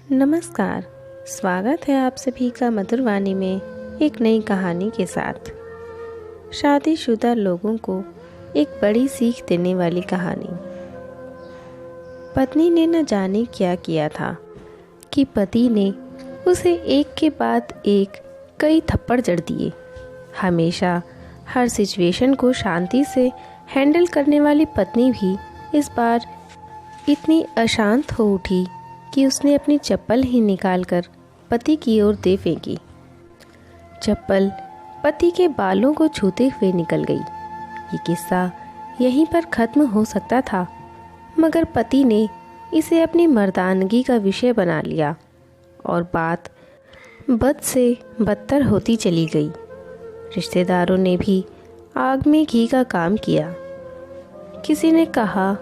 नमस्कार। स्वागत है आप सभी का मधुर वाणी में एक नई कहानी के साथ। शादीशुदा लोगों को एक बड़ी सीख देने वाली कहानी। पत्नी ने न जाने क्या किया था कि पति ने उसे एक के बाद एक कई थप्पड़ जड़ दिए। हमेशा हर सिचुएशन को शांति से हैंडल करने वाली पत्नी भी इस बार इतनी अशांत हो उठी कि उसने अपनी चप्पल ही निकालकर पति की ओर दे फेंकी। चप्पल पति के बालों को छूते हुए निकल गई। ये किस्सा यहीं पर खत्म हो सकता था, मगर पति ने इसे अपनी मर्दानगी का विषय बना लिया और बात बद से बदतर होती चली गई। रिश्तेदारों ने भी आग में घी का काम किया। किसी ने कहा,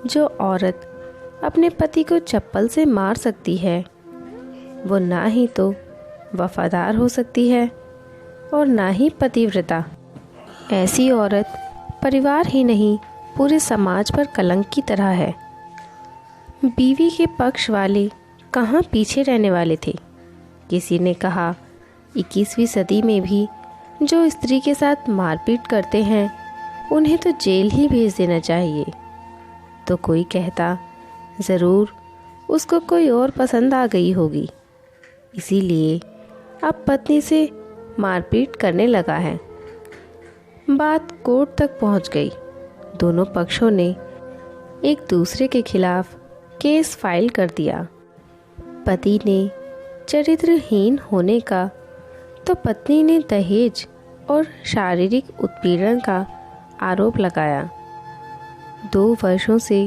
जो औरत अपने पति को चप्पल से मार सकती है वो ना ही तो वफादार हो सकती है और ना ही पतिव्रता। ऐसी औरत परिवार ही नहीं पूरे समाज पर कलंक की तरह है। बीवी के पक्ष वाले कहाँ पीछे रहने वाले थे। किसी ने कहा, 21वीं सदी में भी जो स्त्री के साथ मारपीट करते हैं उन्हें तो जेल ही भेज देना चाहिए। तो कोई कहता, ज़रूर उसको कोई और पसंद आ गई होगी, इसीलिए अब पत्नी से मारपीट करने लगा है। बात कोर्ट तक पहुंच गई। दोनों पक्षों ने एक दूसरे के खिलाफ केस फाइल कर दिया। पति ने चरित्रहीन होने का तो पत्नी ने दहेज और शारीरिक उत्पीड़न का आरोप लगाया। 2 वर्षों से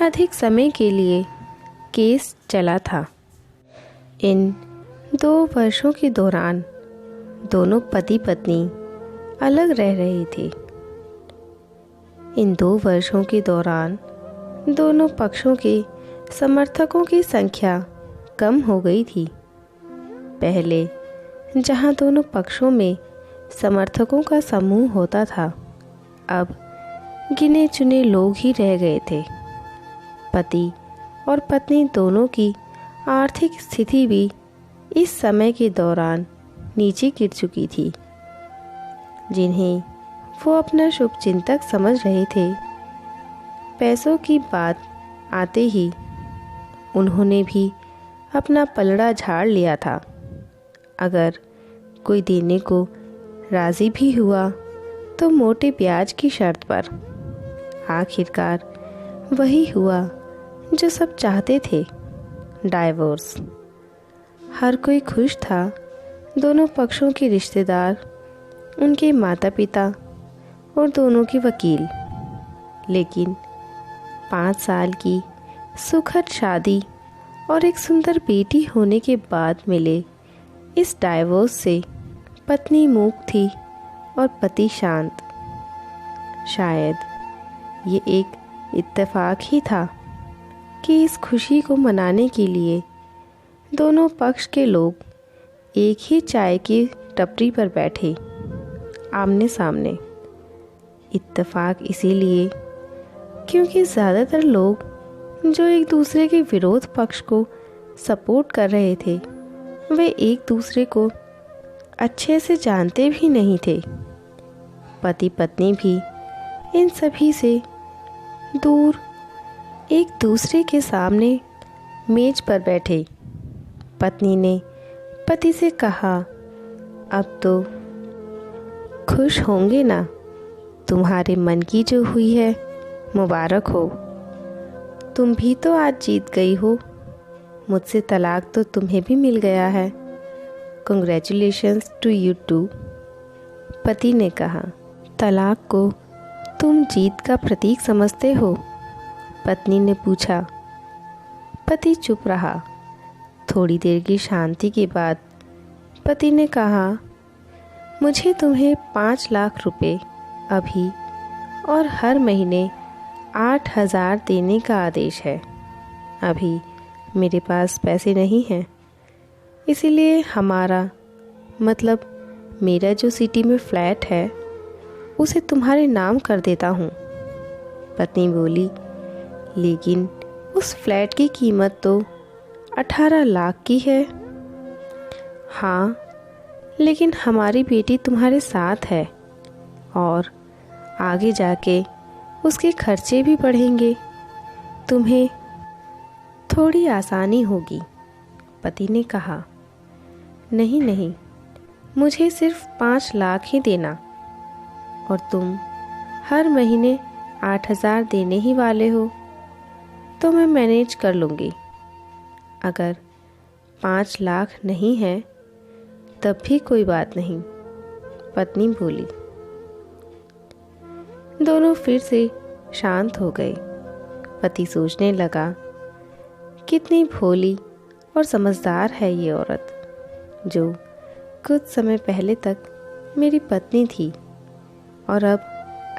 अधिक समय के लिए केस चला था। इन 2 वर्षों के दौरान दोनों पति पत्नी अलग रह रहे थे। इन 2 वर्षों के दौरान दोनों पक्षों के समर्थकों की संख्या कम हो गई थी। पहले जहां दोनों पक्षों में समर्थकों का समूह होता था, अब गिने चुने लोग ही रह गए थे। पति और पत्नी दोनों की आर्थिक स्थिति भी इस समय के दौरान नीचे गिर चुकी थी। जिन्हें वो अपना शुभचिंतक समझ रहे थे, पैसों की बात आते ही उन्होंने भी अपना पलड़ा झाड़ लिया था। अगर कोई देने को राज़ी भी हुआ तो मोटे ब्याज की शर्त पर। आखिरकार वही हुआ जो सब चाहते थे, डाइवोर्स। हर कोई खुश था। दोनों पक्षों के रिश्तेदार, उनके माता पिता और दोनों के वकील। लेकिन 5 साल की सुखद शादी और एक सुंदर बेटी होने के बाद मिले इस डाइवोर्स से पत्नी मूक थी और पति शांत। शायद ये एक इत्तेफाक ही था कि इस खुशी को मनाने के लिए दोनों पक्ष के लोग एक ही चाय की टपरी पर बैठे, आमने सामने। इत्तेफाक इसीलिए क्योंकि ज़्यादातर लोग जो एक दूसरे के विरोध पक्ष को सपोर्ट कर रहे थे, वे एक दूसरे को अच्छे से जानते भी नहीं थे। पति पत्नी भी इन सभी से दूर एक दूसरे के सामने मेज पर बैठे। पत्नी ने पति से कहा, अब तो खुश होंगे ना? तुम्हारे मन की जो हुई है मुबारक हो। तुम भी तो आज जीत गई हो। मुझसे तलाक तो तुम्हें भी मिल गया है। Congratulations to you too. पति ने कहा, तलाक को तुम जीत का प्रतीक समझते हो? पत्नी ने पूछा। पति चुप रहा। थोड़ी देर की शांति के बाद पति ने कहा, मुझे तुम्हें 5 लाख रुपए अभी और हर महीने 8,000 देने का आदेश है। अभी मेरे पास पैसे नहीं हैं, इसीलिए हमारा मतलब मेरा जो सिटी में फ्लैट है उसे तुम्हारे नाम कर देता हूँ। पत्नी बोली, लेकिन उस फ्लैट की कीमत तो 18 लाख की है। हाँ, लेकिन हमारी बेटी तुम्हारे साथ है और आगे जाके उसके खर्चे भी बढ़ेंगे, तुम्हें थोड़ी आसानी होगी। पति ने कहा, नहीं नहीं, मुझे सिर्फ 5 लाख ही देना, और तुम हर महीने 8,000 देने ही वाले हो, तो मैं मैनेज कर लूँगी। अगर 5 लाख नहीं है तब भी कोई बात नहीं, पत्नी बोली। दोनों फिर से शांत हो गए। पति सोचने लगा, कितनी भोली और समझदार है ये औरत, जो कुछ समय पहले तक मेरी पत्नी थी और अब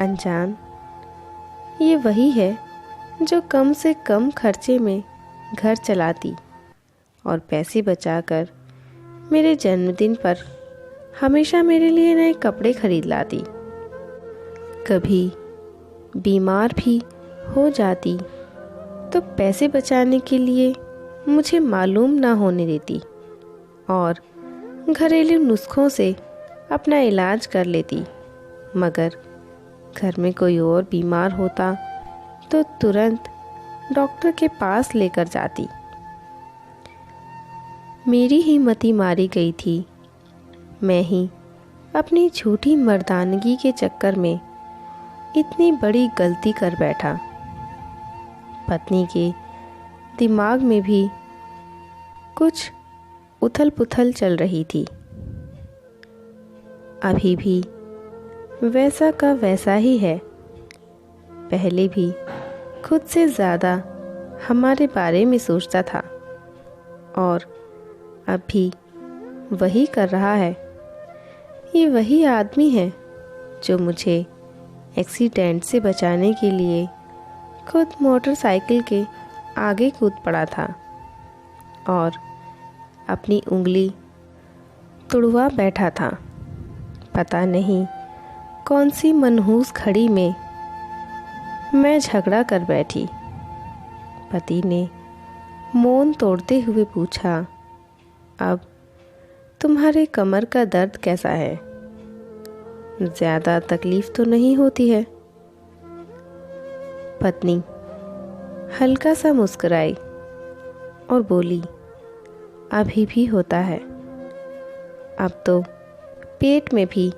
अनजान। ये वही है जो कम से कम खर्चे में घर चलाती और पैसे बचाकर मेरे जन्मदिन पर हमेशा मेरे लिए नए कपड़े खरीद लाती। कभी बीमार भी हो जाती तो पैसे बचाने के लिए मुझे मालूम ना होने देती और घरेलू नुस्खों से अपना इलाज कर लेती। मगर घर में कोई और बीमार होता तो तुरंत डॉक्टर के पास लेकर जाती। मेरी ही मति मारी गई थी। मैं ही अपनी झूठी मर्दानगी के चक्कर में इतनी बड़ी गलती कर बैठा। पत्नी के दिमाग में भी कुछ उथल पुथल चल रही थी। अभी भी वैसा का वैसा ही है। पहले भी खुद से ज़्यादा हमारे बारे में सोचता था और अब भी वही कर रहा है। ये वही आदमी है जो मुझे एक्सीडेंट से बचाने के लिए खुद मोटरसाइकिल के आगे कूद पड़ा था और अपनी उंगली तुड़वा बैठा था। पता नहीं कौन सी मनहूस घड़ी में मैं झगड़ा कर बैठी। पति ने मौन तोड़ते हुए पूछा, अब तुम्हारे कमर का दर्द कैसा है? ज़्यादा तकलीफ तो नहीं होती है? पत्नी हल्का सा मुस्कुराई और बोली, अभी भी होता है। अब तो पेट में भी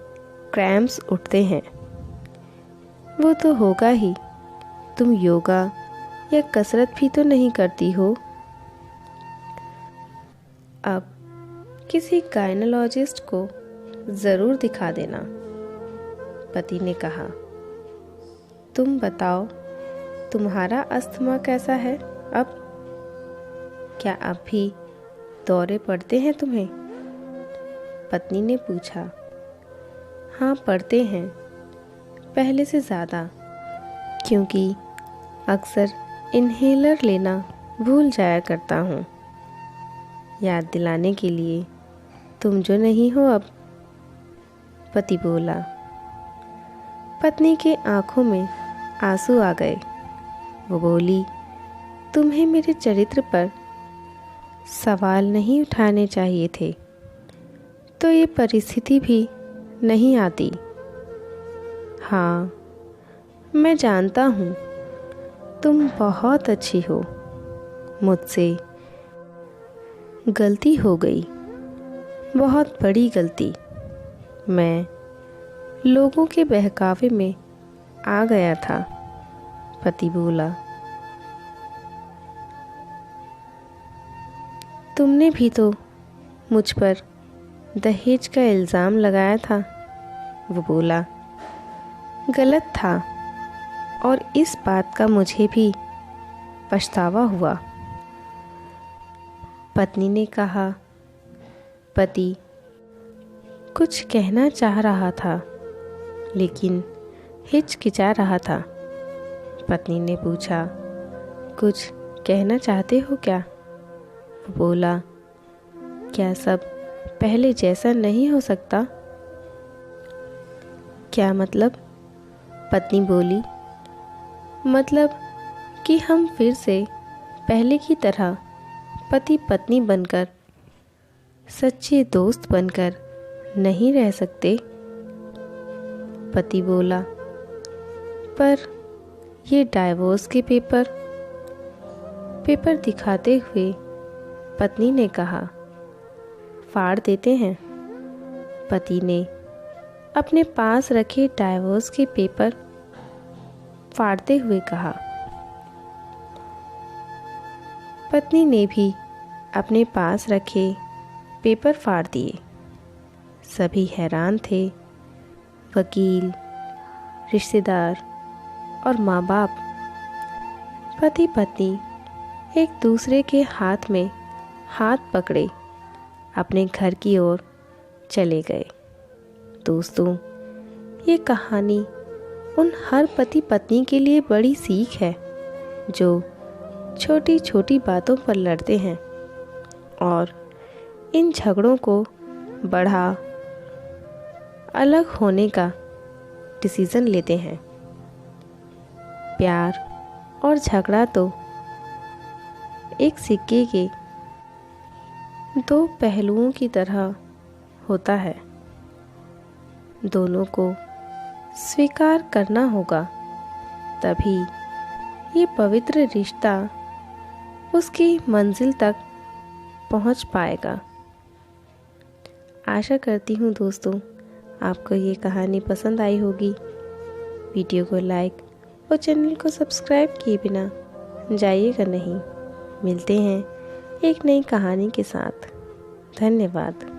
क्रैम्प्स उठते हैं। वो तो होगा ही, तुम योगा या कसरत भी तो नहीं करती हो। अब किसी गायनोलॉजिस्ट को ज़रूर दिखा देना, पति ने कहा। तुम बताओ, तुम्हारा अस्थमा कैसा है अब? क्या अब भी दौरे पड़ते हैं तुम्हें? पत्नी ने पूछा। हाँ, पड़ते हैं, पहले से ज़्यादा, क्योंकि अक्सर इन्हेलर लेना भूल जाया करता हूँ। याद दिलाने के लिए तुम जो नहीं हो अब, पति बोला। पत्नी के आंखों में आंसू आ गए। वो बोली, तुम्हें मेरे चरित्र पर सवाल नहीं उठाने चाहिए थे, तो ये परिस्थिति भी नहीं आती। हाँ, मैं जानता हूँ तुम बहुत अच्छी हो। मुझसे गलती हो गई, बहुत बड़ी गलती। मैं लोगों के बहकावे में आ गया था, पति बोला। तुमने भी तो मुझ पर दहेज का इल्ज़ाम लगाया था, वो बोला। गलत था और इस बात का मुझे भी पछतावा हुआ, पत्नी ने कहा। पति कुछ कहना चाह रहा था लेकिन हिचकिचा रहा था। पत्नी ने पूछा, कुछ कहना चाहते हो क्या? वो बोला, क्या सब पहले जैसा नहीं हो सकता? क्या मतलब? पत्नी बोली, मतलब कि हम फिर से पहले की तरह पति पत्नी बनकर, सच्चे दोस्त बनकर नहीं रह सकते? पति बोला, पर ये डाइवोर्स के पेपर दिखाते हुए पत्नी ने कहा, फाड़ देते हैं। पति ने अपने पास रखे डाइवोर्स के पेपर फाड़ते हुए कहा। पत्नी ने भी अपने पास रखे पेपर फाड़ दिए। सभी हैरान थे। वकील, रिश्तेदार और माँ बाप। पति पत्नी एक दूसरे के हाथ में हाथ पकड़े अपने घर की ओर चले गए। दोस्तों, ये कहानी उन हर पति पत्नी के लिए बड़ी सीख है जो छोटी छोटी बातों पर लड़ते हैं और इन झगड़ों को बढ़ा अलग होने का डिसीज़न लेते हैं। प्यार और झगड़ा तो एक सिक्के के दो पहलुओं की तरह होता है। दोनों को स्वीकार करना होगा, तभी ये पवित्र रिश्ता उसकी मंजिल तक पहुंच पाएगा। आशा करती हूँ दोस्तों, आपको ये कहानी पसंद आई होगी। वीडियो को लाइक और चैनल को सब्सक्राइब किए बिना जाइएगा नहीं। मिलते हैं एक नई कहानी के साथ। धन्यवाद।